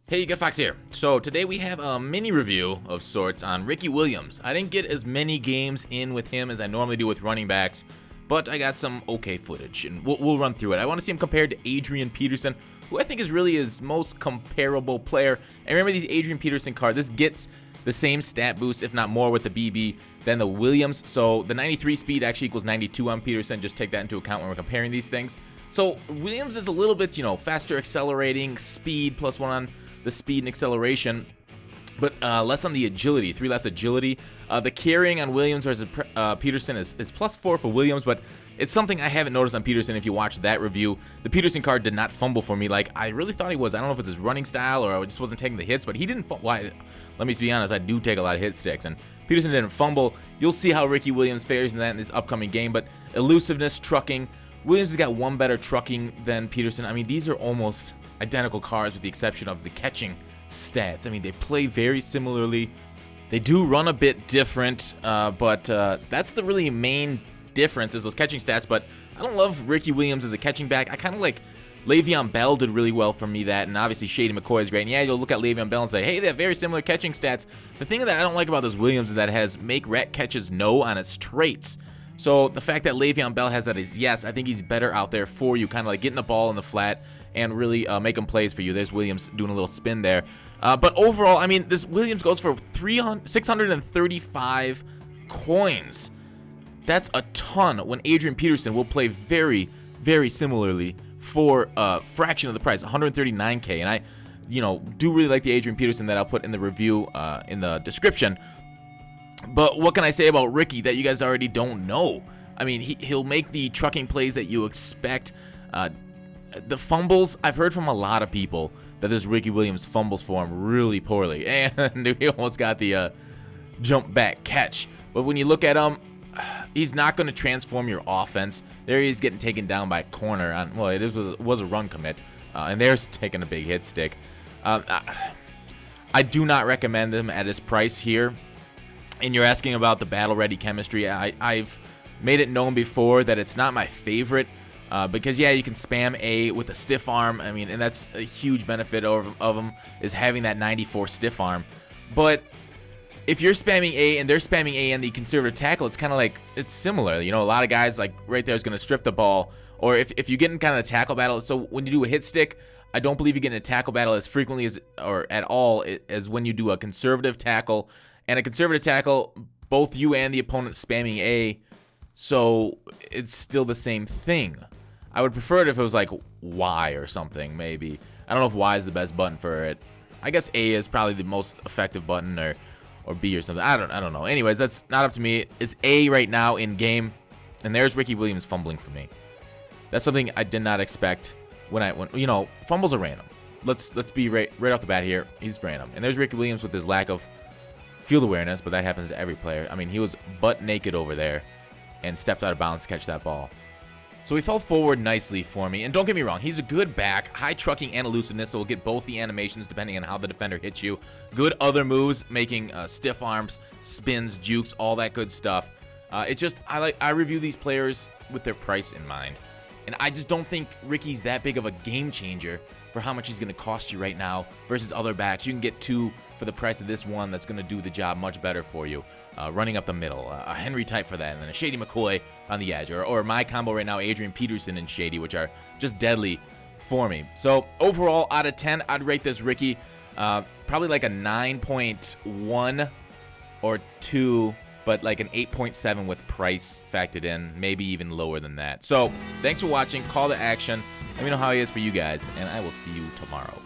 Hey, Get Fox here. So today we have a mini review of sorts on Ricky Williams. I didn't get as many games in with him as I normally do with running backs, but I got some okay footage, and we'll run through it. I want to see him compared to Adrian Peterson, who I think is really his most comparable player. And remember these Adrian Peterson cards, this gets the same stat boost, if not more, with the BB than the Williams. So the 93 speed actually equals 92 on Peterson. Just take that into account when we're comparing these things. So Williams is a little bit, faster accelerating, speed +1 on the speed and acceleration, but less on the agility, 3 less agility. The carrying on Williams versus Peterson is +4 for Williams, but it's something I haven't noticed on Peterson. If you watch that review, the Peterson card did not fumble for me like I really thought he was. I don't know if it's his running style or I just wasn't taking the hits, but he didn't fumble. Let me be honest, I do take a lot of hit sticks, and Peterson didn't fumble. You'll see how Ricky Williams fares in that in this upcoming game, but elusiveness, trucking, Williams has got one better trucking than Peterson. I mean, these are almost identical cards with the exception of the catching stats. I mean, they play very similarly. They do run a bit different, but that's the really main difference is those catching stats. But I don't love Ricky Williams as a catching back. I kind of like Le'Veon Bell did really well for me that, and obviously Shady McCoy is great. And yeah, you'll look at Le'Veon Bell and say, hey, they have very similar catching stats. The thing that I don't like about this Williams is that it has make rat catches no on its traits. So the fact that Le'Veon Bell has that is, yes, I think he's better out there for you, kind of like getting the ball in the flat and really making plays for you. There's Williams doing a little spin there. But overall, I mean, this Williams goes for 635 coins. That's a ton when Adrian Peterson will play very, very similarly for a fraction of the price, 139K. And I, do really like the Adrian Peterson that I'll put in the review in the description. But what can I say about Ricky that you guys already don't know? I mean, he'll make the trucking plays that you expect. The fumbles, I've heard from a lot of people that this Ricky Williams fumbles for him really poorly. And he almost got the jump back catch. But when you look at him, he's not going to transform your offense. There he is getting taken down by a corner. It was a run commit. And there's taking a big hit stick. I do not recommend him at his price here. And you're asking about the battle-ready chemistry. I've made it known before that it's not my favorite because, yeah, you can spam A with a stiff arm. I mean, and that's a huge benefit of him is having that 94 stiff arm. But if you're spamming A and they're spamming A and the conservative tackle, it's kind of like it's similar. A lot of guys like right there is going to strip the ball. Or if you get in kind of the tackle battle, so when you do a hit stick, I don't believe you get in a tackle battle as frequently as or at all as when you do a conservative tackle. And a conservative tackle, both you and the opponent spamming A, so it's still the same thing. I would prefer it if it was like Y or something, maybe. I don't know if Y is the best button for it. I guess A is probably the most effective button, or B or something. I don't know. Anyways, that's not up to me. It's A right now in game, and there's Ricky Williams fumbling for me. That's something I did not expect when fumbles are random. Let's be right off the bat here. He's random, and there's Ricky Williams with his lack of field awareness, but that happens to every player. I mean, he was butt naked over there and stepped out of bounds to catch that ball. So he fell forward nicely for me. And don't get me wrong, he's a good back, high trucking and elusiveness, so we'll get both the animations depending on how the defender hits you. Good other moves, making stiff arms, spins, jukes, all that good stuff. It's just, I review these players with their price in mind. And I just don't think Ricky's that big of a game changer for how much he's going to cost you right now versus other backs. You can get two for the price of this one that's going to do the job much better for you. Running up the middle, a Henry type for that, and then a Shady McCoy on the edge. Or my combo right now, Adrian Peterson and Shady, which are just deadly for me. So overall, out of 10, I'd rate this Ricky probably like a 9.1 or 2, but like an 8.7 with price factored in, maybe even lower than that. So thanks for watching. Call to action. Let me know how he is for you guys, and I will see you tomorrow.